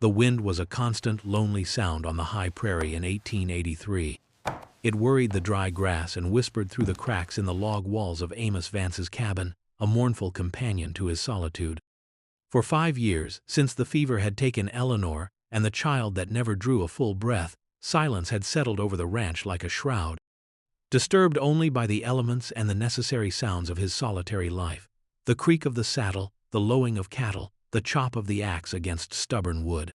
The wind was a constant, lonely sound on the high prairie in 1883. It worried the dry grass and whispered through the cracks in the log walls of Amos Vance's cabin, a mournful companion to his solitude. For 5 years, since the fever had taken Eleanor and the child that never drew a full breath, silence had settled over the ranch like a shroud, disturbed only by the elements and the necessary sounds of his solitary life: the creak of the saddle, the lowing of cattle, the chop of the axe against stubborn wood.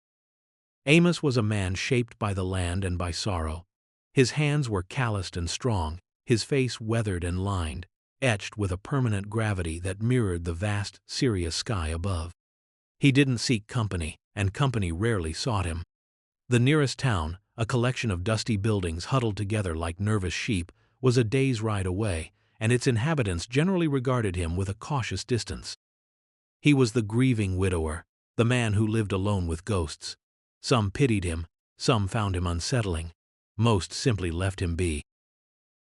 Amos was a man shaped by the land and by sorrow. His hands were calloused and strong, his face weathered and lined, etched with a permanent gravity that mirrored the vast, serious sky above. He didn't seek company, and company rarely sought him. The nearest town, a collection of dusty buildings huddled together like nervous sheep, was a day's ride away, and its inhabitants generally regarded him with a cautious distance. He was the grieving widower, the man who lived alone with ghosts. Some pitied him, some found him unsettling. Most simply left him be.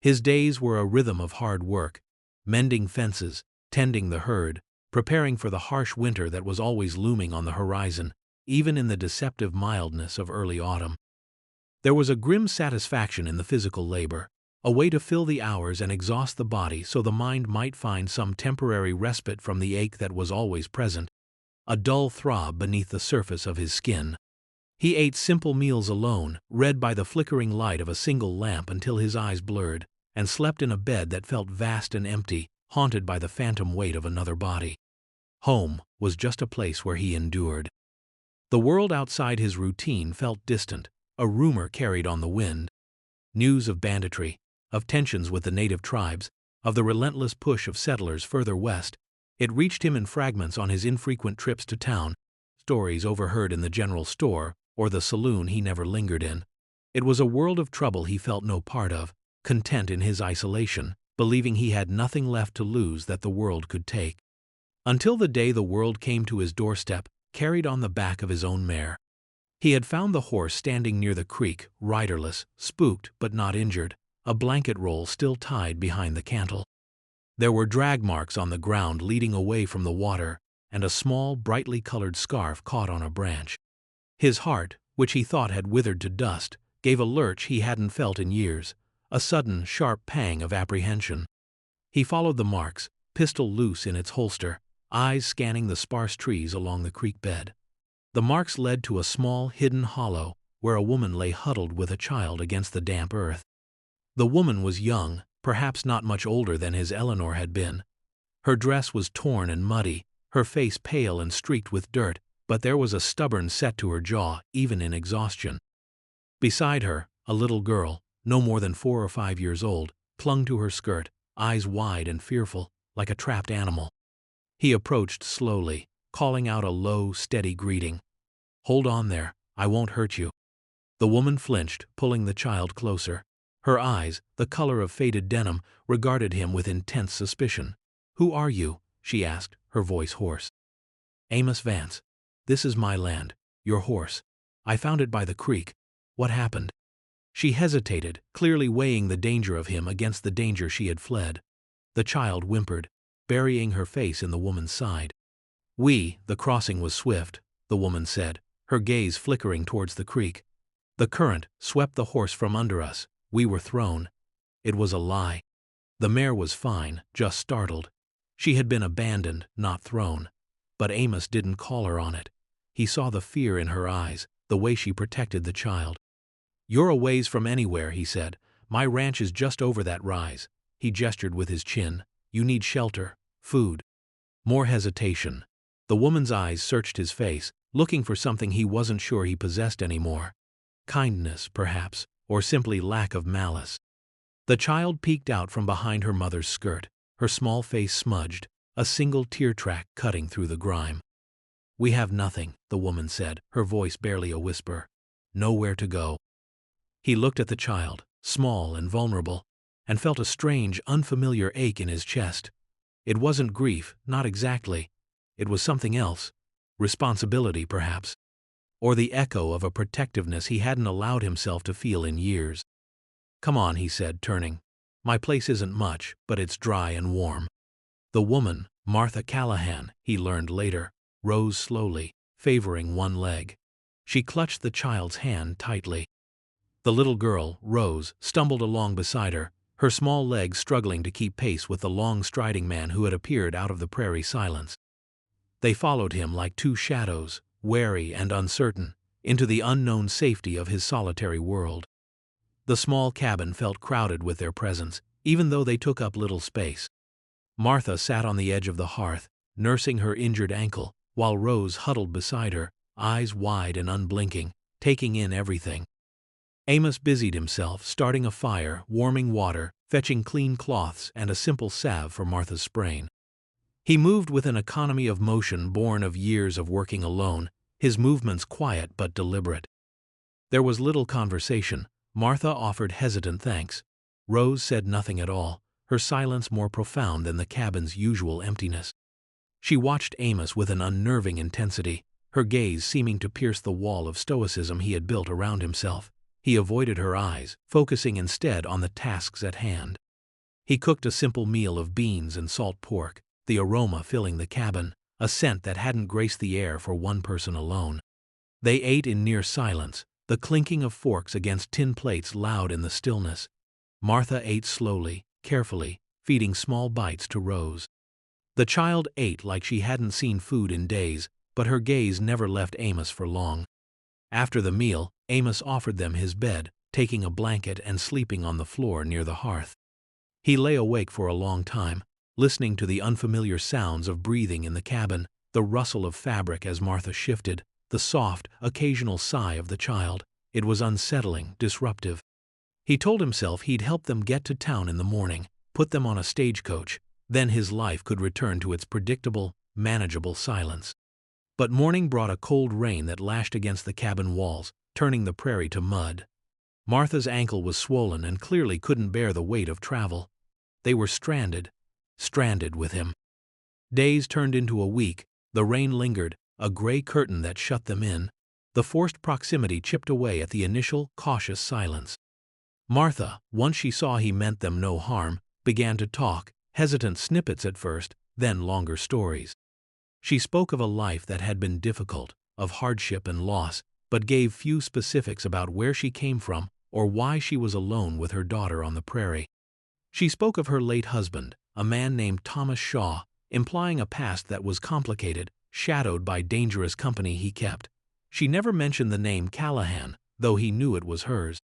His days were a rhythm of hard work, mending fences, tending the herd, preparing for the harsh winter that was always looming on the horizon, even in the deceptive mildness of early autumn. There was a grim satisfaction in the physical labor, a way to fill the hours and exhaust the body so the mind might find some temporary respite from the ache that was always present, a dull throb beneath the surface of his skin. He ate simple meals alone, read by the flickering light of a single lamp until his eyes blurred, and slept in a bed that felt vast and empty, haunted by the phantom weight of another body. Home was just a place where he endured. The world outside his routine felt distant, a rumor carried on the wind. News of banditry, of tensions with the native tribes, of the relentless push of settlers further west. It reached him in fragments on his infrequent trips to town, stories overheard in the general store, or the saloon he never lingered in. It was a world of trouble he felt no part of, content in his isolation, believing he had nothing left to lose that the world could take. Until the day the world came to his doorstep, carried on the back of his own mare. He had found the horse standing near the creek, riderless, spooked but not injured, a blanket roll still tied behind the cantle. There were drag marks on the ground leading away from the water, and a small, brightly colored scarf caught on a branch. His heart, which he thought had withered to dust, gave a lurch he hadn't felt in years, a sudden, sharp pang of apprehension. He followed the marks, pistol loose in its holster, eyes scanning the sparse trees along the creek bed. The marks led to a small, hidden hollow, where a woman lay huddled with a child against the damp earth. The woman was young, perhaps not much older than his Eleanor had been. Her dress was torn and muddy, her face pale and streaked with dirt, but there was a stubborn set to her jaw, even in exhaustion. Beside her, a little girl, no more than 4 or 5 years old, clung to her skirt, eyes wide and fearful, like a trapped animal. He approached slowly, calling out a low, steady greeting. "Hold on there, I won't hurt you." The woman flinched, pulling the child closer. Her eyes, the color of faded denim, regarded him with intense suspicion. "Who are you?" she asked, her voice hoarse. "Amos Vance. This is my land, your horse. I found it by the creek. What happened?" She hesitated, clearly weighing the danger of him against the danger she had fled. The child whimpered, burying her face in the woman's side. The crossing was swift," the woman said, her gaze flickering towards the creek. "The current swept the horse from under us. We were thrown." It was a lie. The mare was fine, just startled. She had been abandoned, not thrown. But Amos didn't call her on it. He saw the fear in her eyes, the way she protected the child. "You're a ways from anywhere," he said. "My ranch is just over that rise." He gestured with his chin. "You need shelter, food." More hesitation. The woman's eyes searched his face, looking for something he wasn't sure he possessed anymore. Kindness, perhaps, or simply lack of malice. The child peeked out from behind her mother's skirt, her small face smudged, a single tear track cutting through the grime. "We have nothing," the woman said, her voice barely a whisper. "Nowhere to go." He looked at the child, small and vulnerable, and felt a strange, unfamiliar ache in his chest. It wasn't grief, not exactly. It was something else. Responsibility, perhaps. Or the echo of a protectiveness he hadn't allowed himself to feel in years. "Come on," he said, turning. "My place isn't much, but it's dry and warm." The woman, Martha Callahan, he learned later, rose slowly, favoring one leg. She clutched the child's hand tightly. The little girl, Rose, stumbled along beside her small legs struggling to keep pace with the long striding man who had appeared out of the prairie silence. They followed him like two shadows, wary and uncertain, into the unknown safety of his solitary world. The small cabin felt crowded with their presence, even though they took up little space. Martha sat on the edge of the hearth, nursing her injured ankle, while Rose huddled beside her, eyes wide and unblinking, taking in everything. Amos busied himself, starting a fire, warming water, fetching clean cloths, and a simple salve for Martha's sprain. He moved with an economy of motion born of years of working alone, his movements quiet but deliberate. There was little conversation. Martha offered hesitant thanks. Rose said nothing at all, her silence more profound than the cabin's usual emptiness. She watched Amos with an unnerving intensity, her gaze seeming to pierce the wall of stoicism he had built around himself. He avoided her eyes, focusing instead on the tasks at hand. He cooked a simple meal of beans and salt pork, the aroma filling the cabin, a scent that hadn't graced the air for one person alone. They ate in near silence, the clinking of forks against tin plates loud in the stillness. Martha ate slowly, carefully, feeding small bites to Rose. The child ate like she hadn't seen food in days, but her gaze never left Amos for long. After the meal, Amos offered them his bed, taking a blanket and sleeping on the floor near the hearth. He lay awake for a long time, listening to the unfamiliar sounds of breathing in the cabin, the rustle of fabric as Martha shifted, the soft, occasional sigh of the child. It was unsettling, disruptive. He told himself he'd help them get to town in the morning, put them on a stagecoach, then his life could return to its predictable, manageable silence. But morning brought a cold rain that lashed against the cabin walls, turning the prairie to mud. Martha's ankle was swollen and clearly couldn't bear the weight of travel. They were stranded with him. Days turned into a week, the rain lingered, a gray curtain that shut them in. The forced proximity chipped away at the initial, cautious silence. Martha, once she saw he meant them no harm, began to talk, hesitant snippets at first, then longer stories. She spoke of a life that had been difficult, of hardship and loss, but gave few specifics about where she came from or why she was alone with her daughter on the prairie. She spoke of her late husband, a man named Thomas Shaw, implying a past that was complicated, shadowed by dangerous company he kept. She never mentioned the name Callahan, though he knew it was hers.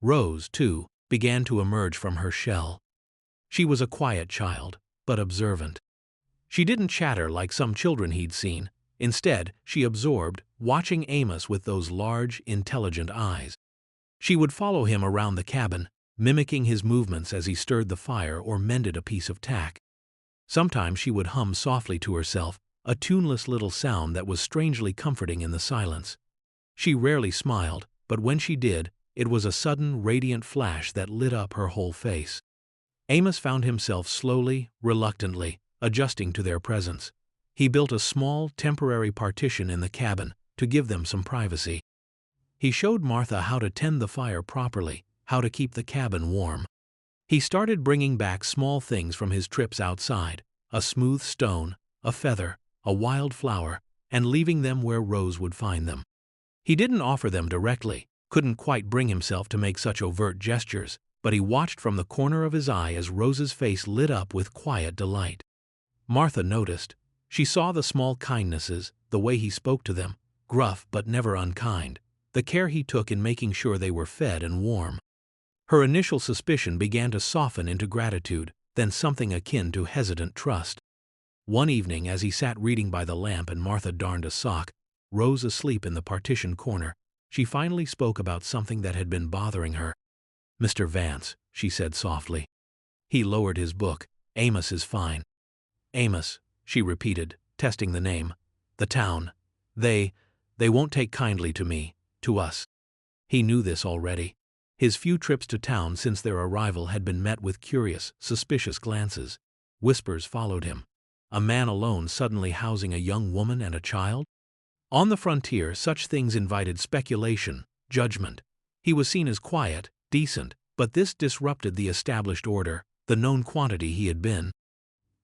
Rose, too, began to emerge from her shell. She was a quiet child, but observant. She didn't chatter like some children he'd seen. Instead, she absorbed, watching Amos with those large, intelligent eyes. She would follow him around the cabin, mimicking his movements as he stirred the fire or mended a piece of tack. Sometimes she would hum softly to herself, a tuneless little sound that was strangely comforting in the silence. She rarely smiled, but when she did, it was a sudden, radiant flash that lit up her whole face. Amos found himself slowly, reluctantly, adjusting to their presence. He built a small, temporary partition in the cabin to give them some privacy. He showed Martha how to tend the fire properly, how to keep the cabin warm. He started bringing back small things from his trips outside, a smooth stone, a feather, a wild flower, and leaving them where Rose would find them. He didn't offer them directly, couldn't quite bring himself to make such overt gestures, but he watched from the corner of his eye as Rose's face lit up with quiet delight. Martha noticed. She saw the small kindnesses, the way he spoke to them, gruff but never unkind, the care he took in making sure they were fed and warm. Her initial suspicion began to soften into gratitude, then something akin to hesitant trust. One evening as he sat reading by the lamp and Martha darned a sock, Rose asleep in the partition corner, she finally spoke about something that had been bothering her. "Mr. Vance," she said softly. He lowered his book. "Amos is fine." "Amos," she repeated, testing the name. "The town. They won't take kindly to me, to us." He knew this already. His few trips to town since their arrival had been met with curious, suspicious glances. Whispers followed him. A man alone suddenly housing a young woman and a child? On the frontier, such things invited speculation, judgment. He was seen as quiet, decent, but this disrupted the established order, the known quantity he had been.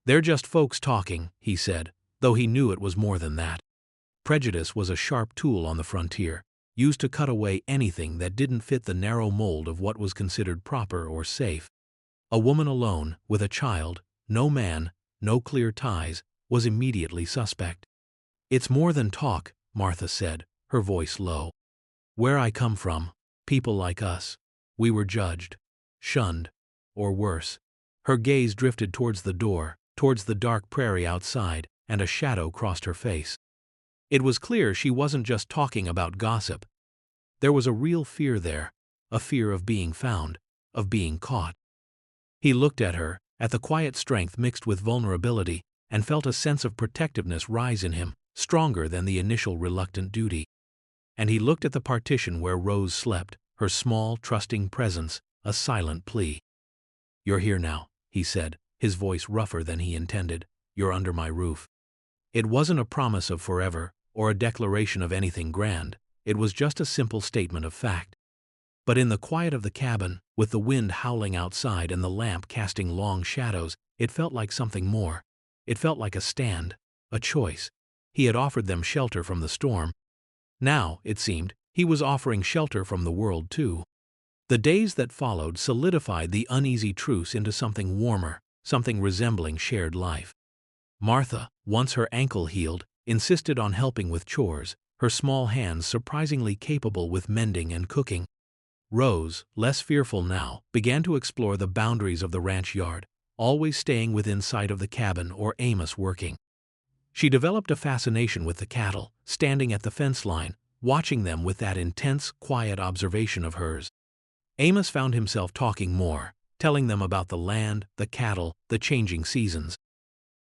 "They're just folks talking," he said, though he knew it was more than that. Prejudice was a sharp tool on the frontier, used to cut away anything that didn't fit the narrow mold of what was considered proper or safe. A woman alone, with a child, no man, no clear ties, was immediately suspect. "It's more than talk," Martha said, her voice low. "Where I come from, people like us, we were judged, shunned, or worse." Her gaze drifted towards the door, towards the dark prairie outside, and a shadow crossed her face. It was clear she wasn't just talking about gossip. There was a real fear there, a fear of being found, of being caught. He looked at her, at the quiet strength mixed with vulnerability, and felt a sense of protectiveness rise in him, stronger than the initial reluctant duty. And he looked at the partition where Rose slept, her small, trusting presence, a silent plea. "You're here now," he said, his voice rougher than he intended. "You're under my roof." It wasn't a promise of forever, or a declaration of anything grand. It was just a simple statement of fact. But in the quiet of the cabin, with the wind howling outside and the lamp casting long shadows, it felt like something more. It felt like a stand, a choice. He had offered them shelter from the storm. Now, it seemed, he was offering shelter from the world too. The days that followed solidified the uneasy truce into something warmer, something resembling shared life. Martha, once her ankle healed, insisted on helping with chores, her small hands surprisingly capable with mending and cooking. Rose, less fearful now, began to explore the boundaries of the ranch yard, always staying within sight of the cabin or Amos working. She developed a fascination with the cattle, standing at the fence line, watching them with that intense, quiet observation of hers. Amos found himself talking more, telling them about the land, the cattle, the changing seasons.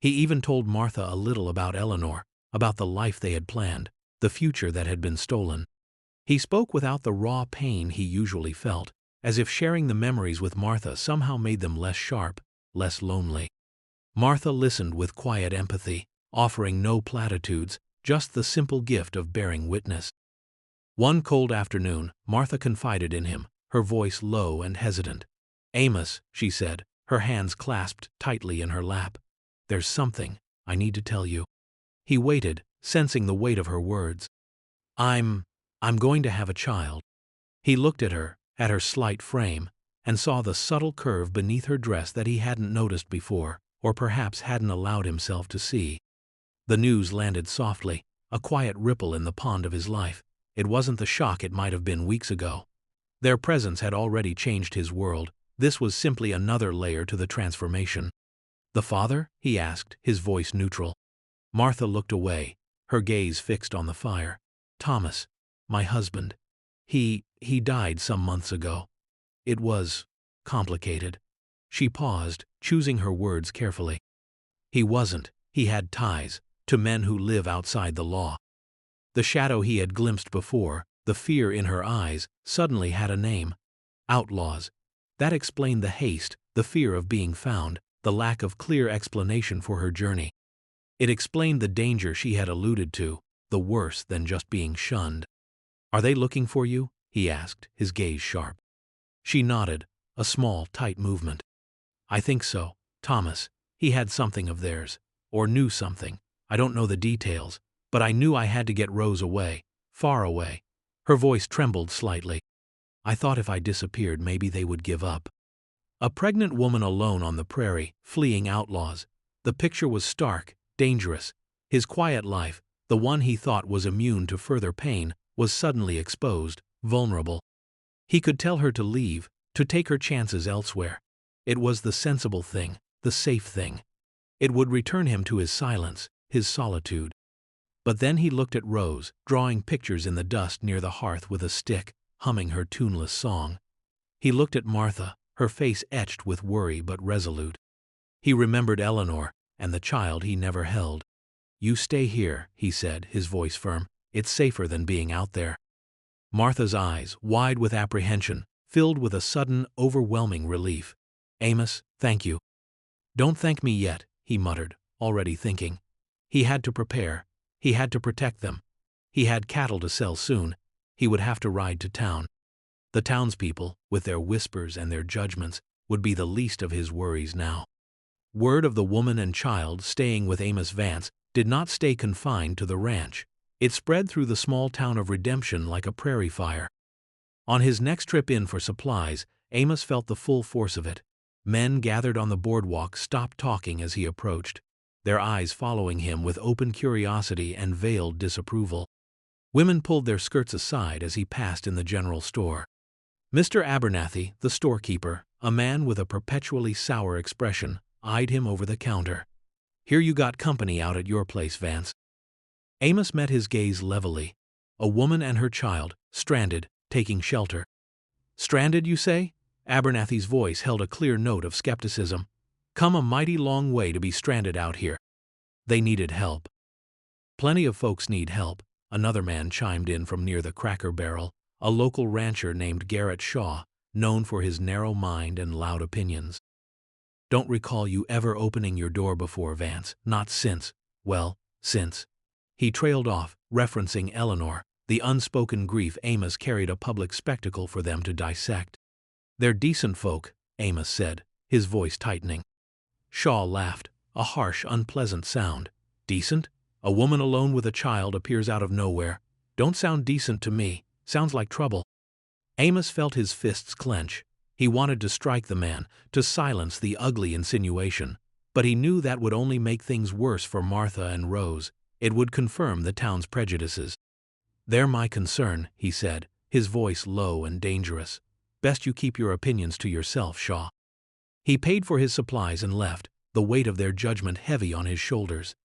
He even told Martha a little about Eleanor, about the life they had planned, the future that had been stolen. He spoke without the raw pain he usually felt, as if sharing the memories with Martha somehow made them less sharp, less lonely. Martha listened with quiet empathy, offering no platitudes, just the simple gift of bearing witness. One cold afternoon, Martha confided in him, her voice low and hesitant. "Amos," she said, her hands clasped tightly in her lap, "there's something I need to tell you." He waited, sensing the weight of her words. I'm going to have a child." He looked at her slight frame, and saw the subtle curve beneath her dress that he hadn't noticed before, or perhaps hadn't allowed himself to see. The news landed softly, a quiet ripple in the pond of his life. It wasn't the shock it might have been weeks ago. Their presence had already changed his world. This was simply another layer to the transformation. "The father?" he asked, his voice neutral. Martha looked away, her gaze fixed on the fire. "Thomas, my husband. He died some months ago. It was complicated." She paused, choosing her words carefully. "He wasn't. He had ties to men who live outside the law." The shadow he had glimpsed before, the fear in her eyes, suddenly had a name. Outlaws. That explained the haste, the fear of being found, the lack of clear explanation for her journey. It explained the danger she had alluded to, the worse than just being shunned. "Are they looking for you?" he asked, his gaze sharp. She nodded, a small, tight movement. "I think so, Thomas. He had something of theirs, or knew something. I don't know the details, but I knew I had to get Rose away, far away." Her voice trembled slightly. "I thought if I disappeared maybe they would give up." A pregnant woman alone on the prairie, fleeing outlaws. The picture was stark, dangerous. His quiet life, the one he thought was immune to further pain, was suddenly exposed, vulnerable. He could tell her to leave, to take her chances elsewhere. It was the sensible thing, the safe thing. It would return him to his silence, his solitude. But then he looked at Rose, drawing pictures in the dust near the hearth with a stick, humming her tuneless song. He looked at Martha, her face etched with worry but resolute. He remembered Eleanor, and the child he never held. "You stay here," he said, his voice firm. "It's safer than being out there." Martha's eyes, wide with apprehension, filled with a sudden, overwhelming relief. "Amos, thank you." "Don't thank me yet," he muttered, already thinking. He had to prepare. He had to protect them. He had cattle to sell soon. He would have to ride to town. The townspeople, with their whispers and their judgments, would be the least of his worries now. Word of the woman and child staying with Amos Vance did not stay confined to the ranch. It spread through the small town of Redemption like a prairie fire. On his next trip in for supplies, Amos felt the full force of it. Men gathered on the boardwalk stopped talking as he approached, their eyes following him with open curiosity and veiled disapproval. Women pulled their skirts aside as he passed in the general store. Mr. Abernathy, the storekeeper, a man with a perpetually sour expression, eyed him over the counter. "Hear you got company out at your place, Vance." Amos met his gaze levelly. A woman and her child, stranded, taking shelter. "Stranded, you say?" Abernathy's voice held a clear note of skepticism. "Come a mighty long way to be stranded out here." They needed help. "Plenty of folks need help," another man chimed in from near the Cracker Barrel, a local rancher named Garrett Shaw, known for his narrow mind and loud opinions. "Don't recall you ever opening your door before, Vance, not since, well, since." He trailed off, referencing Eleanor, the unspoken grief Amos carried, a public spectacle for them to dissect. "They're decent folk," Amos said, his voice tightening. Shaw laughed, a harsh, unpleasant sound. "Decent? A woman alone with a child appears out of nowhere. Don't sound decent to me, sounds like trouble." Amos felt his fists clench. He wanted to strike the man, to silence the ugly insinuation, but he knew that would only make things worse for Martha and Rose. It would confirm the town's prejudices. "They're my concern," he said, his voice low and dangerous. "Best you keep your opinions to yourself, Shaw." He paid for his supplies and left, the weight of their judgment heavy on his shoulders.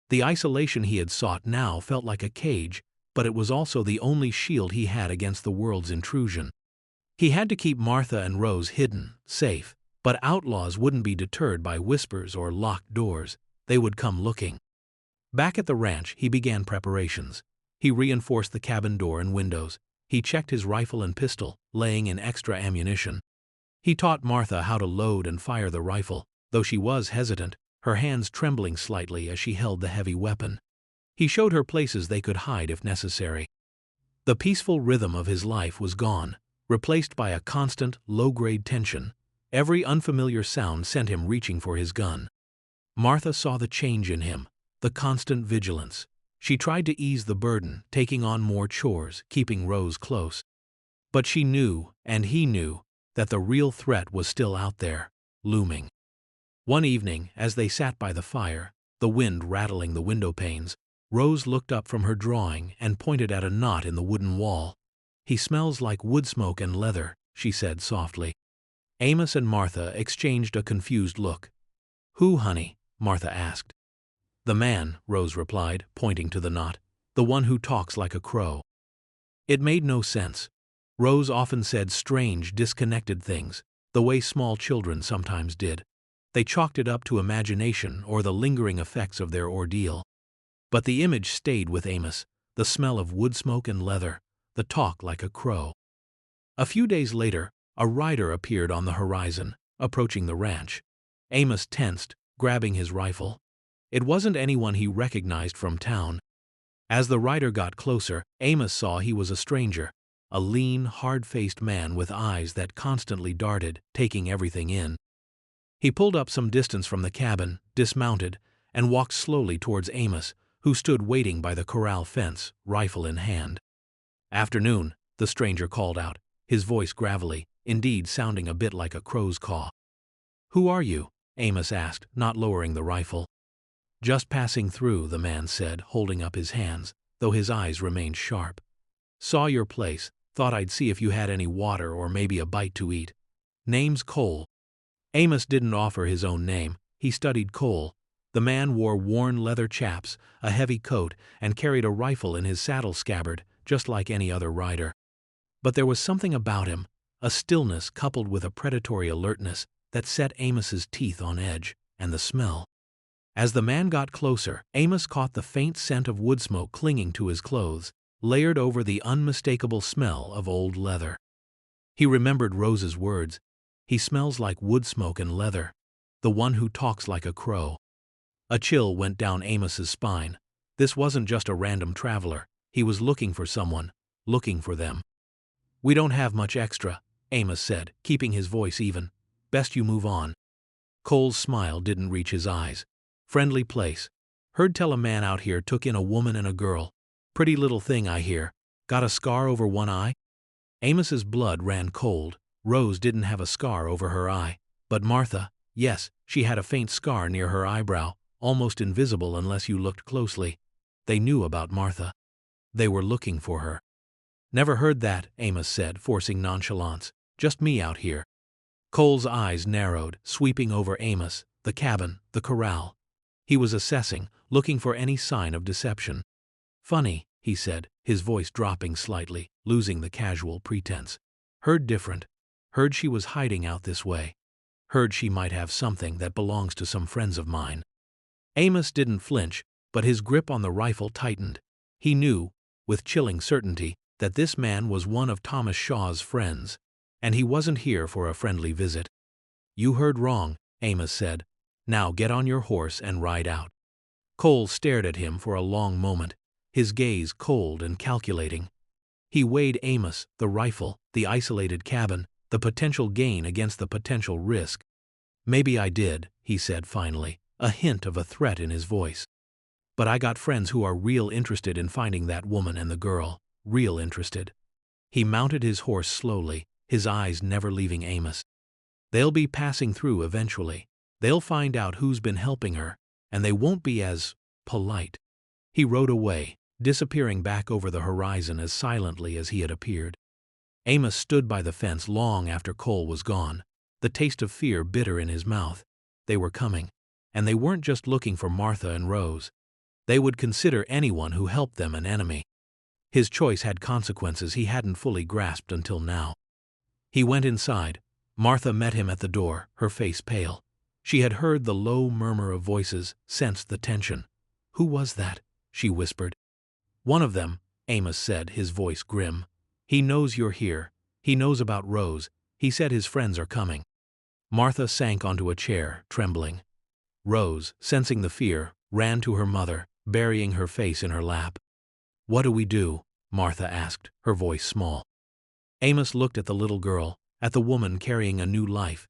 The isolation he had sought now felt like a cage, but it was also the only shield he had against the world's intrusion. He had to keep Martha and Rose hidden, safe, but outlaws wouldn't be deterred by whispers or locked doors. They would come looking. Back at the ranch, he began preparations. He reinforced the cabin door and windows. He checked his rifle and pistol, laying in extra ammunition. He taught Martha how to load and fire the rifle, though she was hesitant, her hands trembling slightly as she held the heavy weapon. He showed her places they could hide if necessary. The peaceful rhythm of his life was gone, replaced by a constant, low-grade tension. Every unfamiliar sound sent him reaching for his gun. Martha saw the change in him, the constant vigilance. She tried to ease the burden, taking on more chores, keeping Rose close. But she knew, and he knew, that the real threat was still out there, looming. One evening, as they sat by the fire, the wind rattling the window panes, Rose looked up from her drawing and pointed at a knot in the wooden wall. "He smells like wood smoke and leather," she said softly. Amos and Martha exchanged a confused look. "Who, honey?" Martha asked. "The man," Rose replied, pointing to the knot. "The one who talks like a crow." It made no sense. Rose often said strange, disconnected things, the way small children sometimes did. They chalked it up to imagination or the lingering effects of their ordeal. But the image stayed with Amos, the smell of wood smoke and leather, the talk like a crow. A few days later, a rider appeared on the horizon, approaching the ranch. Amos tensed, grabbing his rifle. It wasn't anyone he recognized from town. As the rider got closer, Amos saw he was a stranger, a lean, hard-faced man with eyes that constantly darted, taking everything in. He pulled up some distance from the cabin, dismounted, and walked slowly towards Amos, who stood waiting by the corral fence, rifle in hand. "Afternoon," the stranger called out, his voice gravelly, indeed sounding a bit like a crow's caw. "Who are you?" Amos asked, not lowering the rifle. "Just passing through," the man said, holding up his hands, though his eyes remained sharp. "Saw your place, thought I'd see if you had any water or maybe a bite to eat. Name's Cole." Amos didn't offer his own name. He studied Cole. The man wore worn leather chaps, a heavy coat, and carried a rifle in his saddle scabbard, just like any other rider. But there was something about him, a stillness coupled with a predatory alertness, that set Amos's teeth on edge, and the smell. As the man got closer, Amos caught the faint scent of wood smoke clinging to his clothes, layered over the unmistakable smell of old leather. He remembered Rose's words. "He smells like wood smoke and leather. The one who talks like a crow." A chill went down Amos's spine. This wasn't just a random traveler. He was looking for someone, looking for them. "We don't have much extra," Amos said, keeping his voice even. "Best you move on." Cole's smile didn't reach his eyes. "Friendly place. Heard tell a man out here took in a woman and a girl. Pretty little thing, I hear. Got a scar over one eye? Amos's blood ran cold. Rose didn't have a scar over her eye. But Martha, yes, she had a faint scar near her eyebrow, almost invisible unless you looked closely. They knew about Martha. They were looking for her. Never heard that, Amos said, forcing nonchalance. Just me out here. Cole's eyes narrowed, sweeping over Amos, the cabin, the corral. He was assessing, looking for any sign of deception. Funny, he said, his voice dropping slightly, losing the casual pretense. Heard different. Heard she was hiding out this way. Heard she might have something that belongs to some friends of mine. Amos didn't flinch, but his grip on the rifle tightened. He knew, with chilling certainty, that this man was one of Thomas Shaw's friends, and he wasn't here for a friendly visit. You heard wrong, Amos said. Now get on your horse and ride out. Cole stared at him for a long moment, his gaze cold and calculating. He weighed Amos, the rifle, the isolated cabin, the potential gain against the potential risk. Maybe I did, he said finally, a hint of a threat in his voice. But I got friends who are real interested in finding that woman and the girl, real interested. He mounted his horse slowly, his eyes never leaving Amos. They'll be passing through eventually. They'll find out who's been helping her, and they won't be as polite. He rode away, disappearing back over the horizon as silently as he had appeared. Amos stood by the fence long after Cole was gone, the taste of fear bitter in his mouth. They were coming, and they weren't just looking for Martha and Rose. They would consider anyone who helped them an enemy. His choice had consequences he hadn't fully grasped until now. He went inside. Martha met him at the door, her face pale. She had heard the low murmur of voices, sensed the tension. Who was that? She whispered. One of them, Amos said, his voice grim. He knows you're here. He knows about Rose. He said his friends are coming. Martha sank onto a chair, trembling. Rose, sensing the fear, ran to her mother, burying her face in her lap. What do we do? Martha asked, her voice small. Amos looked at the little girl, at the woman carrying a new life.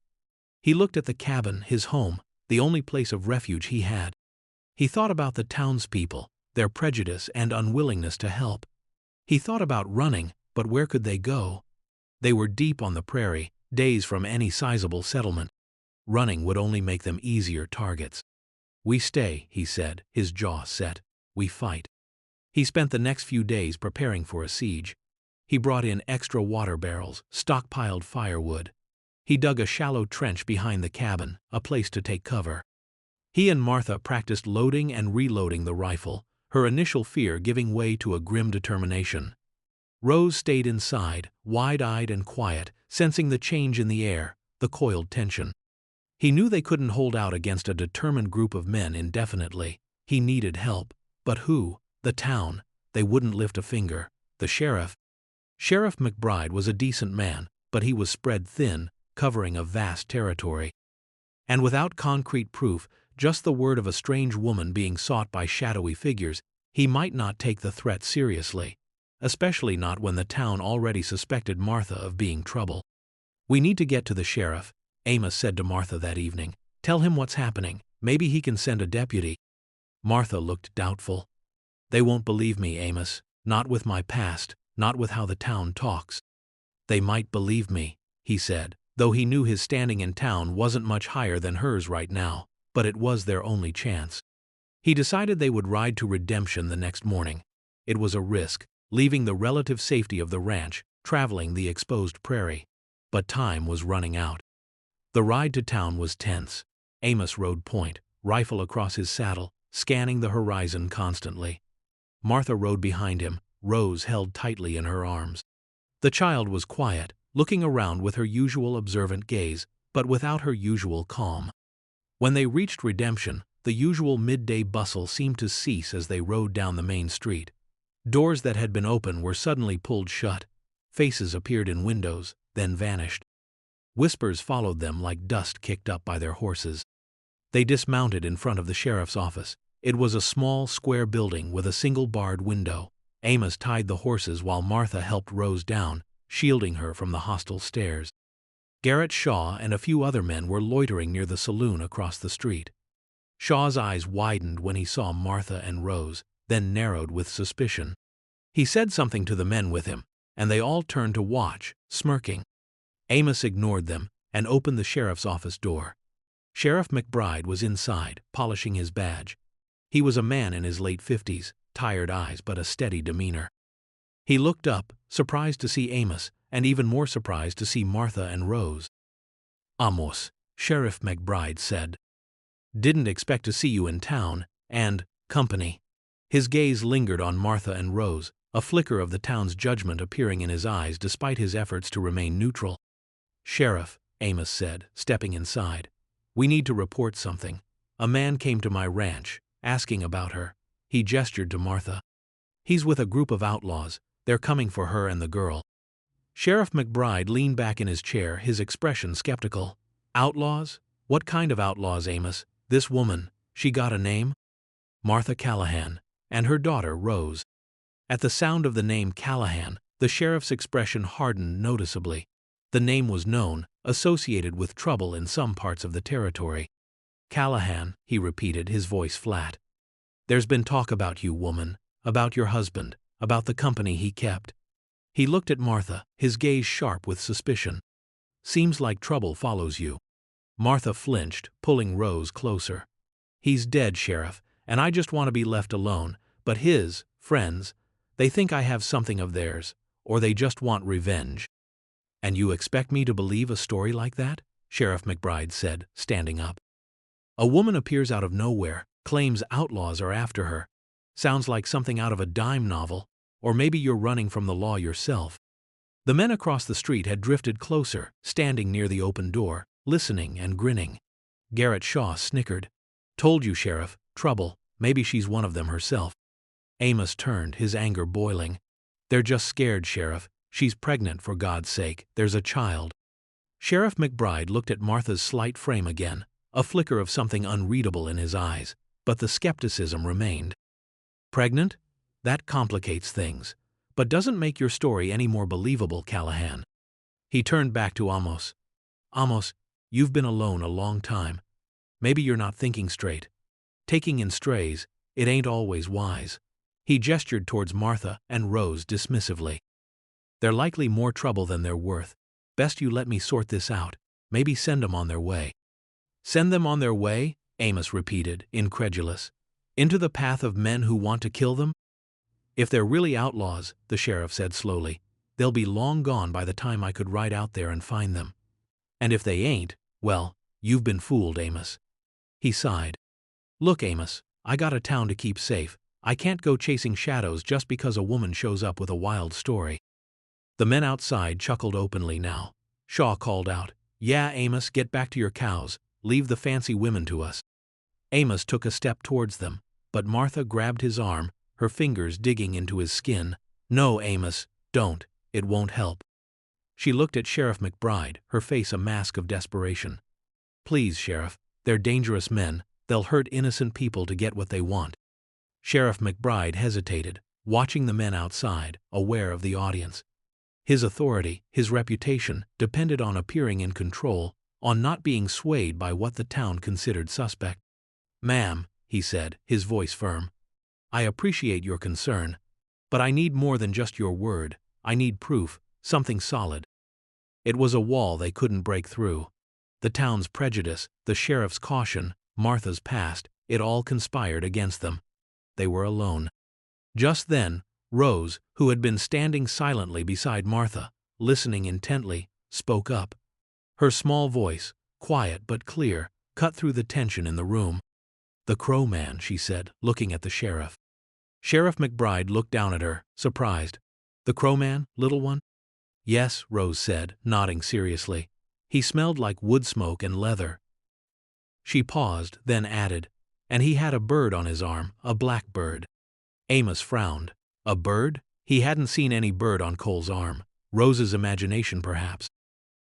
He looked at the cabin, his home, the only place of refuge he had. He thought about the townspeople, their prejudice and unwillingness to help. He thought about running, but where could they go? They were deep on the prairie, days from any sizable settlement. Running would only make them easier targets. We stay, he said, his jaw set. We fight. He spent the next few days preparing for a siege. He brought in extra water barrels, stockpiled firewood. He dug a shallow trench behind the cabin, a place to take cover. He and Martha practiced loading and reloading the rifle, her initial fear giving way to a grim determination. Rose stayed inside, wide-eyed and quiet, sensing the change in the air, the coiled tension. He knew they couldn't hold out against a determined group of men indefinitely. He needed help. But who? The town. They wouldn't lift a finger. The sheriff. Sheriff McBride was a decent man, but he was spread thin, covering a vast territory. And without concrete proof, just the word of a strange woman being sought by shadowy figures, he might not take the threat seriously. Especially not when the town already suspected Martha of being trouble. We need to get to the sheriff, Amos said to Martha that evening. Tell him what's happening. Maybe he can send a deputy. Martha looked doubtful. They won't believe me, Amos. Not with my past, not with how the town talks. They might believe me, he said, though he knew his standing in town wasn't much higher than hers right now, but it was their only chance. He decided they would ride to Redemption the next morning. It was a risk, leaving the relative safety of the ranch, traveling the exposed prairie. But time was running out. The ride to town was tense. Amos rode point, rifle across his saddle, scanning the horizon constantly. Martha rode behind him, Rose held tightly in her arms. The child was quiet, looking around with her usual observant gaze, but without her usual calm. When they reached Redemption, the usual midday bustle seemed to cease as they rode down the main street. Doors that had been open were suddenly pulled shut. Faces appeared in windows, then vanished. Whispers followed them like dust kicked up by their horses. They dismounted in front of the sheriff's office. It was a small, square building with a single barred window. Amos tied the horses while Martha helped Rose down, shielding her from the hostile stares. Garrett Shaw and a few other men were loitering near the saloon across the street. Shaw's eyes widened when he saw Martha and Rose, then narrowed with suspicion. He said something to the men with him, and they all turned to watch, smirking. Amos ignored them and opened the sheriff's office door. Sheriff McBride was inside, polishing his badge. He was a man in his late 50s, tired eyes but a steady demeanor. He looked up, surprised to see Amos, and even more surprised to see Martha and Rose. "Amos," Sheriff McBride said. "Didn't expect to see you in town, and company." His gaze lingered on Martha and Rose, a flicker of the town's judgment appearing in his eyes despite his efforts to remain neutral. "Sheriff," Amos said, stepping inside, "we need to report something. A man came to my ranch, asking about her." He gestured to Martha. "He's with a group of outlaws. They're coming for her and the girl." Sheriff McBride leaned back in his chair, his expression skeptical. "Outlaws? What kind of outlaws, Amos? This woman, she got a name?" "Martha Callahan, and her daughter Rose." At the sound of the name Callahan, the sheriff's expression hardened noticeably. The name was known, associated with trouble in some parts of the territory. "Callahan," he repeated, his voice flat. "There's been talk about you, woman, about your husband, about the company he kept." He looked at Martha, his gaze sharp with suspicion. "Seems like trouble follows you." Martha flinched, pulling Rose closer. "He's dead, Sheriff, and I just want to be left alone, but his friends, they think I have something of theirs, or they just want revenge." "And you expect me to believe a story like that?" Sheriff McBride said, standing up. "A woman appears out of nowhere, claims outlaws are after her. Sounds like something out of a dime novel, or maybe you're running from the law yourself." The men across the street had drifted closer, standing near the open door, listening and grinning. Garrett Shaw snickered. "Told you, Sheriff, trouble, maybe she's one of them herself." Amos turned, his anger boiling. "They're just scared, Sheriff. She's pregnant, for God's sake, there's a child." Sheriff McBride looked at Martha's slight frame again, a flicker of something unreadable in his eyes, but the skepticism remained. "Pregnant? That complicates things, but doesn't make your story any more believable, Callahan." He turned back to Amos. "Amos, you've been alone a long time. Maybe you're not thinking straight. Taking in strays, it ain't always wise." He gestured towards Martha and Rose dismissively. "They're likely more trouble than they're worth. Best you let me sort this out. Maybe send them on their way." "Send them on their way?" Amos repeated, incredulous. "Into the path of men who want to kill them?" "If they're really outlaws," the sheriff said slowly, "they'll be long gone by the time I could ride out there and find them. And if they ain't, well, you've been fooled, Amos." He sighed. "Look, Amos, I got a town to keep safe. I can't go chasing shadows just because a woman shows up with a wild story." The men outside chuckled openly now. Shaw called out, "Yeah, Amos, get back to your cows. Leave the fancy women to us." Amos took a step towards them, but Martha grabbed his arm, her fingers digging into his skin. "No, Amos, don't. It won't help." She looked at Sheriff McBride, her face a mask of desperation. "Please, Sheriff, they're dangerous men. They'll hurt innocent people to get what they want." Sheriff McBride hesitated, watching the men outside, aware of the audience. His authority, his reputation, depended on appearing in control, on not being swayed by what the town considered suspect. "Ma'am," he said, his voice firm, "I appreciate your concern, but I need more than just your word. I need proof, something solid." It was a wall they couldn't break through. The town's prejudice, the sheriff's caution, Martha's past, it all conspired against them. They were alone. Just then, Rose, who had been standing silently beside Martha, listening intently, spoke up. Her small voice, quiet but clear, cut through the tension in the room. "The Crow Man," she said, looking at the sheriff. Sheriff McBride looked down at her, surprised. "The Crow Man, little one?" "Yes," Rose said, nodding seriously. "He smelled like wood smoke and leather." She paused, then added, "And he had a bird on his arm, a black bird." Amos frowned. A bird? He hadn't seen any bird on Cole's arm. Rose's imagination, perhaps.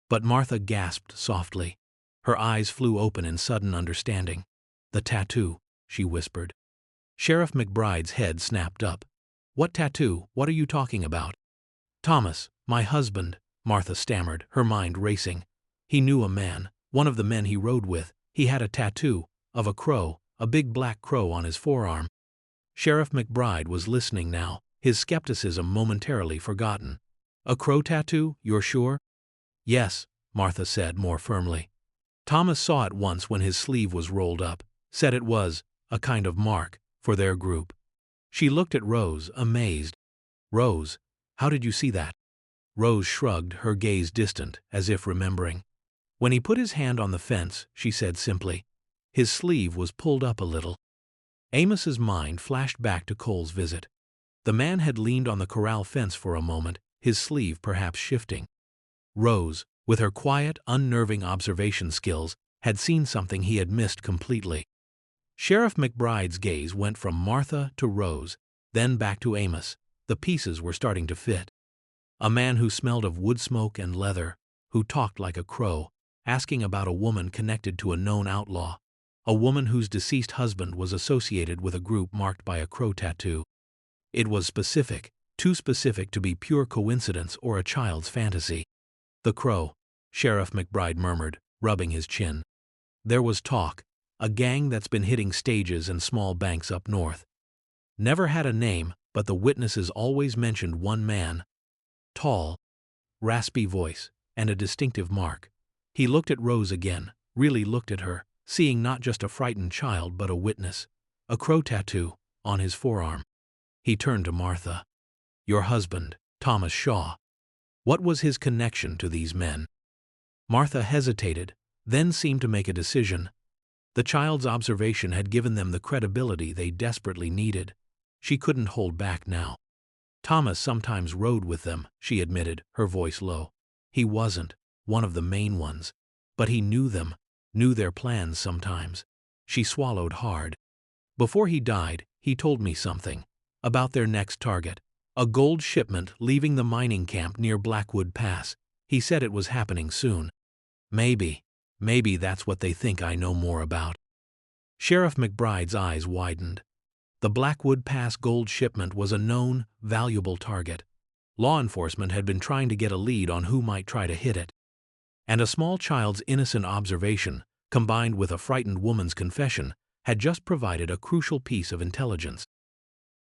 But Martha gasped softly. Her eyes flew open in sudden understanding. "The tattoo," she whispered. Sheriff McBride's head snapped up. "What tattoo? What are you talking about?" "Thomas, my husband," Martha stammered, her mind racing. "He knew a man, one of the men he rode with. He had a tattoo, of a crow, a big black crow on his forearm." Sheriff McBride was listening now, his skepticism momentarily forgotten. "A crow tattoo, you're sure?" "Yes," Martha said more firmly. Thomas saw at once when his sleeve was rolled up, said it was a kind of mark for their group. She looked at Rose, amazed. "Rose, how did you see that?" Rose shrugged, her gaze distant, as if remembering. "When he put his hand on the fence," she said simply. "His sleeve was pulled up a little." Amos's mind flashed back to Cole's visit. The man had leaned on the corral fence for a moment, his sleeve perhaps shifting. Rose, with her quiet, unnerving observation skills, had seen something he had missed completely. Sheriff McBride's gaze went from Martha to Rose, then back to Amos. The pieces were starting to fit. A man who smelled of wood smoke and leather, who talked like a crow, asking about a woman connected to a known outlaw, a woman whose deceased husband was associated with a group marked by a crow tattoo. It was specific, too specific to be pure coincidence or a child's fantasy. "The crow," Sheriff McBride murmured, rubbing his chin. "There was talk, a gang that's been hitting stages and small banks up north. Never had a name, but the witnesses always mentioned one man. Tall, raspy voice, and a distinctive mark." He looked at Rose again, really looked at her, seeing not just a frightened child but a witness. "A crow tattoo on his forearm." He turned to Martha. "Your husband, Thomas Shaw. What was his connection to these men?" Martha hesitated, then seemed to make a decision. The child's observation had given them the credibility they desperately needed. She couldn't hold back now. "Thomas sometimes rode with them," she admitted, her voice low. "He wasn't one of the main ones, but he knew them, knew their plans sometimes." She swallowed hard. "Before he died, he told me something about their next target. A gold shipment leaving the mining camp near Blackwood Pass. He said it was happening soon. Maybe that's what they think I know more about." Sheriff McBride's eyes widened. The Blackwood Pass gold shipment was a known, valuable target. Law enforcement had been trying to get a lead on who might try to hit it. And a small child's innocent observation, combined with a frightened woman's confession, had just provided a crucial piece of intelligence.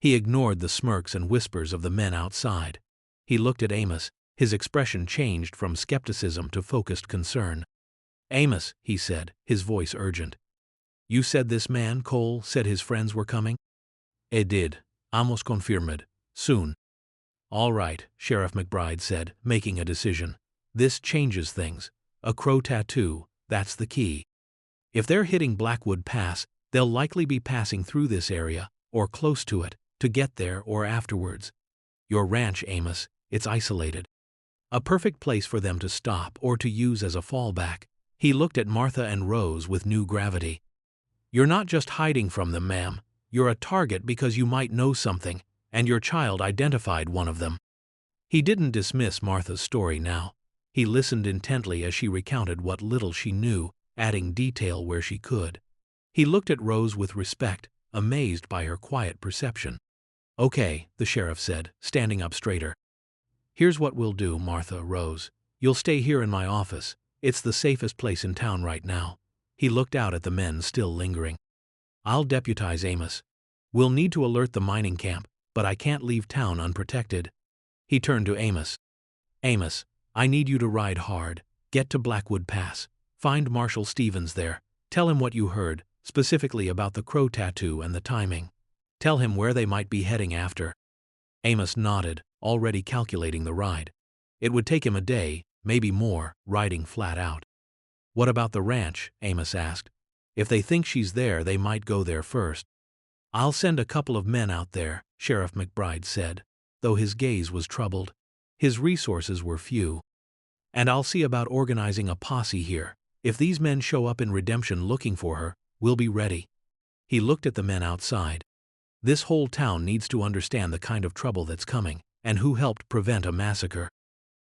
He ignored the smirks and whispers of the men outside. He looked at Amos, his expression changed from skepticism to focused concern. "Amos," he said, his voice urgent. "You said this man, Cole, said his friends were coming?" "It did. Amos confirmed. Soon." "All right," Sheriff McBride said, making a decision. "This changes things. A crow tattoo, that's the key. If they're hitting Blackwood Pass, they'll likely be passing through this area, or close to it, to get there or afterwards. Your ranch, Amos, it's isolated. A perfect place for them to stop or to use as a fallback." He looked at Martha and Rose with new gravity. "You're not just hiding from them, ma'am. You're a target because you might know something, and your child identified one of them." He didn't dismiss Martha's story now. He listened intently as she recounted what little she knew, adding detail where she could. He looked at Rose with respect, amazed by her quiet perception. "Okay," the sheriff said, standing up straighter. "Here's what we'll do, Martha, Rose. You'll stay here in my office. It's the safest place in town right now." He looked out at the men still lingering. "I'll deputize Amos. We'll need to alert the mining camp, but I can't leave town unprotected." He turned to Amos. "Amos, I need you to ride hard. Get to Blackwood Pass. Find Marshal Stevens there. Tell him what you heard, specifically about the crow tattoo and the timing. Tell him where they might be heading after." Amos nodded, already calculating the ride. It would take him a day, maybe more, riding flat out. "What about the ranch?" Amos asked. "If they think she's there, they might go there first." "I'll send a couple of men out there," Sheriff McBride said, though his gaze was troubled. His resources were few. "And I'll see about organizing a posse here. If these men show up in Redemption looking for her, we'll be ready." He looked at the men outside. "This whole town needs to understand the kind of trouble that's coming, and who helped prevent a massacre."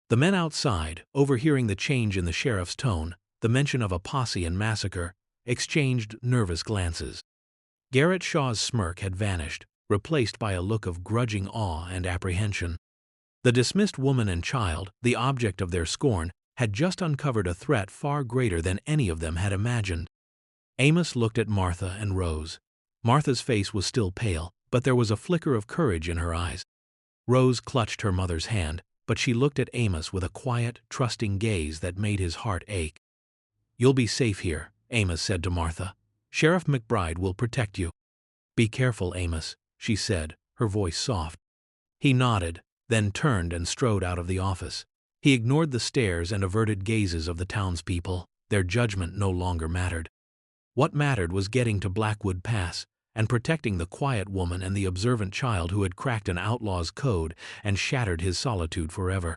The men outside, overhearing the change in the sheriff's tone, the mention of a posse and massacre, exchanged nervous glances. Garrett Shaw's smirk had vanished, replaced by a look of grudging awe and apprehension. The dismissed woman and child, the object of their scorn, had just uncovered a threat far greater than any of them had imagined. Amos looked at Martha and Rose. Martha's face was still pale, but there was a flicker of courage in her eyes. Rose clutched her mother's hand, but she looked at Amos with a quiet, trusting gaze that made his heart ache. "You'll be safe here," Amos said to Martha. "Sheriff McBride will protect you." "Be careful, Amos," she said, her voice soft. He nodded, then turned and strode out of the office. He ignored the stares and averted gazes of the townspeople. Their judgment no longer mattered. What mattered was getting to Blackwood Pass and protecting the quiet woman and the observant child who had cracked an outlaw's code and shattered his solitude forever.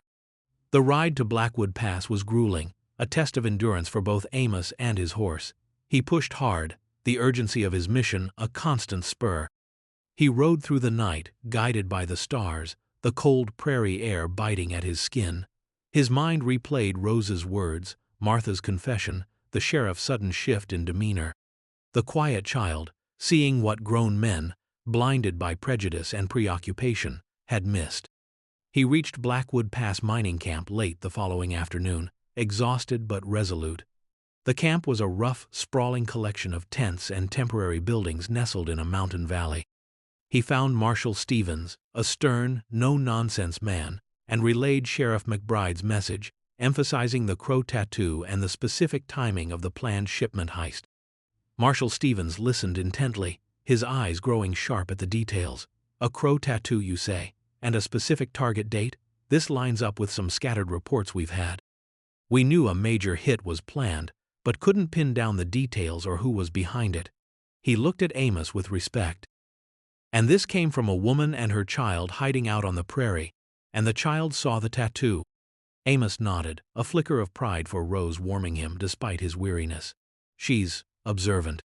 The ride to Blackwood Pass was grueling, a test of endurance for both Amos and his horse. He pushed hard, the urgency of his mission a constant spur. He rode through the night, guided by the stars, the cold prairie air biting at his skin. His mind replayed Rose's words, Martha's confession, the sheriff's sudden shift in demeanor. The quiet child, seeing what grown men, blinded by prejudice and preoccupation, had missed. He reached Blackwood Pass mining camp late the following afternoon, exhausted but resolute. The camp was a rough, sprawling collection of tents and temporary buildings nestled in a mountain valley. He found Marshal Stevens, a stern, no-nonsense man, and relayed Sheriff McBride's message, emphasizing the crow tattoo and the specific timing of the planned shipment heist. Marshal Stevens listened intently, his eyes growing sharp at the details. "A crow tattoo, you say? And a specific target date? This lines up with some scattered reports we've had. We knew a major hit was planned, but couldn't pin down the details or who was behind it." He looked at Amos with respect. "And this came from a woman and her child hiding out on the prairie, and the child saw the tattoo." Amos nodded, a flicker of pride for Rose warming him despite his weariness. "She's observant."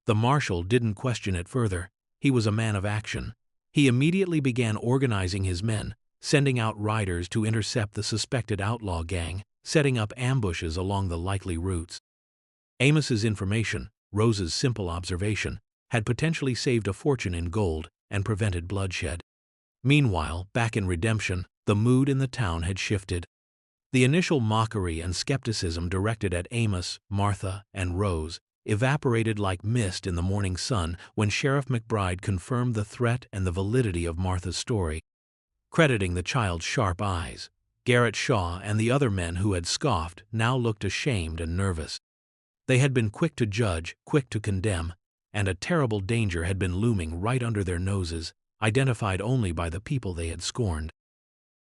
The marshal didn't question it further. He was a man of action. He immediately began organizing his men, sending out riders to intercept the suspected outlaw gang, setting up ambushes along the likely routes. Amos's information, Rose's simple observation, had potentially saved a fortune in gold and prevented bloodshed. Meanwhile, back in Redemption, the mood in the town had shifted. The initial mockery and skepticism directed at Amos, Martha, and Rose evaporated like mist in the morning sun when Sheriff McBride confirmed the threat and the validity of Martha's story. Crediting the child's sharp eyes, Garrett Shaw and the other men who had scoffed now looked ashamed and nervous. They had been quick to judge, quick to condemn, and a terrible danger had been looming right under their noses, identified only by the people they had scorned.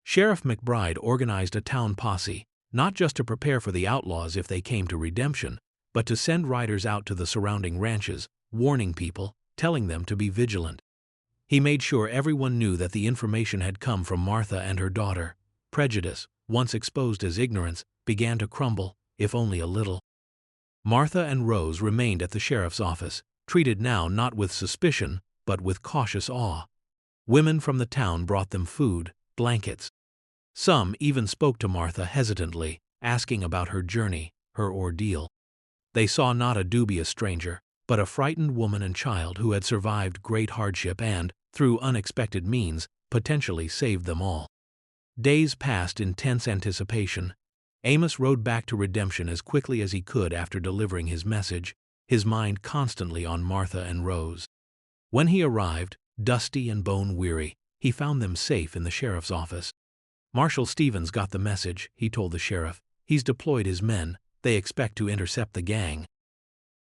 Sheriff McBride organized a town posse, not just to prepare for the outlaws if they came to Redemption, but to send riders out to the surrounding ranches, warning people, telling them to be vigilant. He made sure everyone knew that the information had come from Martha and her daughter. Prejudice, once exposed as ignorance, began to crumble, if only a little. Martha and Rose remained at the sheriff's office, treated now not with suspicion, but with cautious awe. Women from the town brought them food, blankets. Some even spoke to Martha hesitantly, asking about her journey, her ordeal. They saw not a dubious stranger, but a frightened woman and child who had survived great hardship and, through unexpected means, potentially saved them all. Days passed in tense anticipation. Amos rode back to Redemption as quickly as he could after delivering his message, his mind constantly on Martha and Rose. When he arrived, dusty and bone-weary, he found them safe in the sheriff's office. "Marshal Stevens got the message," he told the sheriff. "He's deployed his men. They expect to intercept the gang."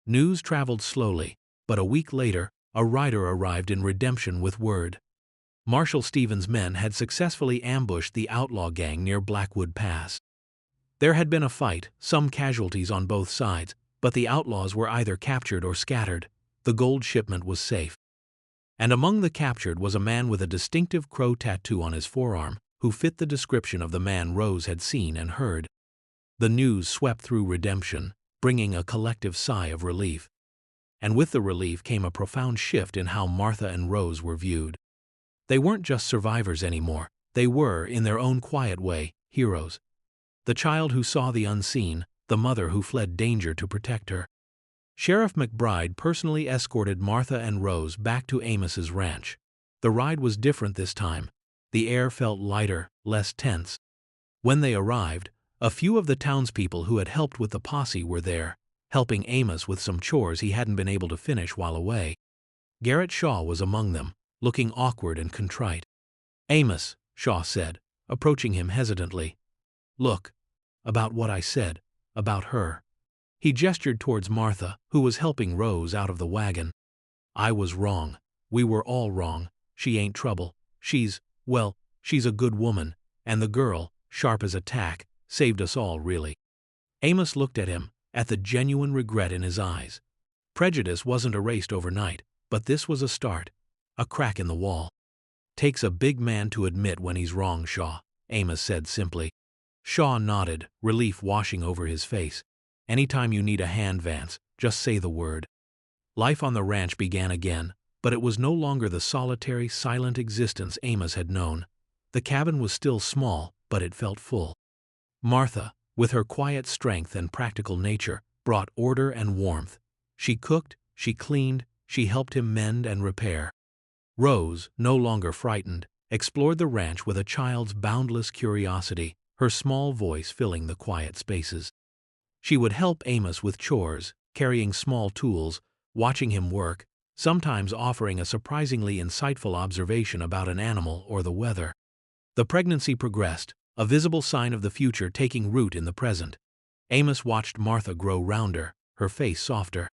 News traveled slowly, but a week later, a rider arrived in Redemption with word. Marshal Stevens' men had successfully ambushed the outlaw gang near Blackwood Pass. There had been a fight, some casualties on both sides, but the outlaws were either captured or scattered. The gold shipment was safe. And among the captured was a man with a distinctive crow tattoo on his forearm, who fit the description of the man Rose had seen and heard. The news swept through Redemption, bringing a collective sigh of relief. And with the relief came a profound shift in how Martha and Rose were viewed. They weren't just survivors anymore. They were, in their own quiet way, heroes. The child who saw the unseen, the mother who fled danger to protect her. Sheriff McBride personally escorted Martha and Rose back to Amos's ranch. The ride was different this time. The air felt lighter, less tense. When they arrived, a few of the townspeople who had helped with the posse were there, helping Amos with some chores he hadn't been able to finish while away. Garrett Shaw was among them, looking awkward and contrite. "Amos," Shaw said, approaching him hesitantly. "Look. About what I said. About her." He gestured towards Martha, who was helping Rose out of the wagon. "I was wrong. We were all wrong. She ain't trouble. Well, she's a good woman, and the girl, sharp as a tack, saved us all, really." Amos looked at him, at the genuine regret in his eyes. Prejudice wasn't erased overnight, but this was a start, a crack in the wall. "Takes a big man to admit when he's wrong, Shaw," Amos said simply. Shaw nodded, relief washing over his face. "Anytime you need a hand, Vance, just say the word." Life on the ranch began again, but it was no longer the solitary, silent existence Amos had known. The cabin was still small, but it felt full. Martha, with her quiet strength and practical nature, brought order and warmth. She cooked, she cleaned, she helped him mend and repair. Rose, no longer frightened, explored the ranch with a child's boundless curiosity, her small voice filling the quiet spaces. She would help Amos with chores, carrying small tools, watching him work, sometimes offering a surprisingly insightful observation about an animal or the weather. The pregnancy progressed, a visible sign of the future taking root in the present. Amos watched Martha grow rounder, her face softer.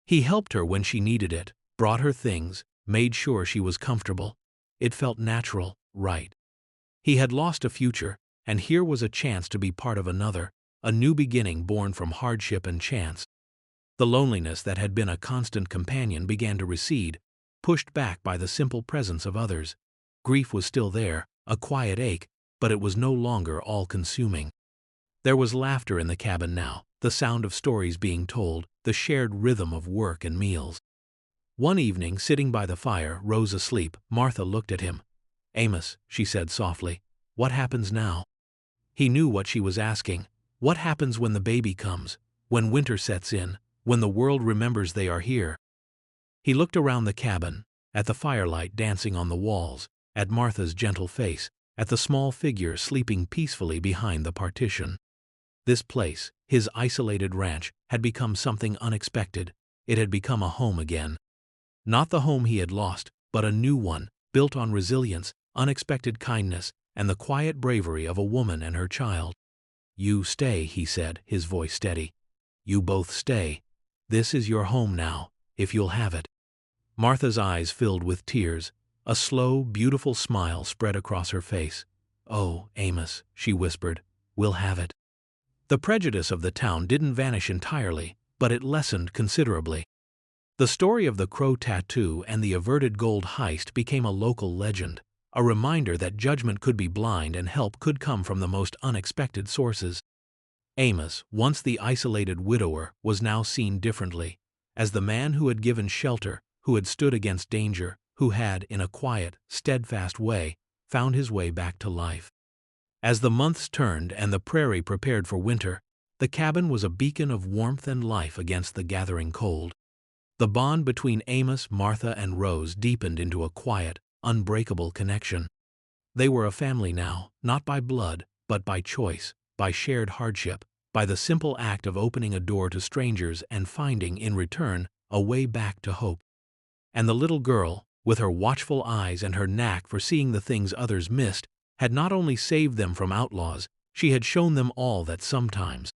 He helped her when she needed it, brought her things, made sure she was comfortable. It felt natural, right. He had lost a future, and here was a chance to be part of another, a new beginning born from hardship and chance. The loneliness that had been a constant companion began to recede, pushed back by the simple presence of others. Grief was still there, a quiet ache, but it was no longer all-consuming. There was laughter in the cabin now, the sound of stories being told, the shared rhythm of work and meals. One evening, sitting by the fire, Rose asleep, Martha looked at him. "Amos," she said softly, "what happens now?" He knew what she was asking. What happens when the baby comes, when winter sets in, when the world remembers they are here? He looked around the cabin, at the firelight dancing on the walls, at Martha's gentle face, at the small figure sleeping peacefully behind the partition. This place, his isolated ranch, had become something unexpected. It had become a home again. Not the home he had lost, but a new one, built on resilience, unexpected kindness, and the quiet bravery of a woman and her child. "You stay," he said, his voice steady. "You both stay. This is your home now, if you'll have it." Martha's eyes filled with tears. A slow, beautiful smile spread across her face. "Oh, Amos," she whispered, "we'll have it." The prejudice of the town didn't vanish entirely, but it lessened considerably. The story of the crow tattoo and the averted gold heist became a local legend, a reminder that judgment could be blind and help could come from the most unexpected sources. Amos, once the isolated widower, was now seen differently, as the man who had given shelter, who had stood against danger, who had, in a quiet, steadfast way, found his way back to life. As the months turned and the prairie prepared for winter, the cabin was a beacon of warmth and life against the gathering cold. The bond between Amos, Martha, and Rose deepened into a quiet, unbreakable connection. They were a family now, not by blood, but by choice, by shared hardship, by the simple act of opening a door to strangers and finding, in return, a way back to hope. And the little girl, with her watchful eyes and her knack for seeing the things others missed, had not only saved them from outlaws, she had shown them all that sometimes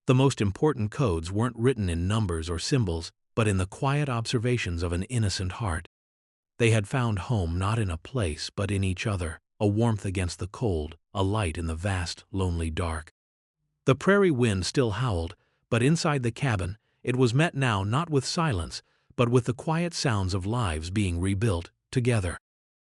the most important codes weren't written in numbers or symbols, but in the quiet observations of an innocent heart. They had found home not in a place but in each other, a warmth against the cold, a light in the vast, lonely dark. The prairie wind still howled, but inside the cabin, it was met now not with silence, but with the quiet sounds of lives being rebuilt, together.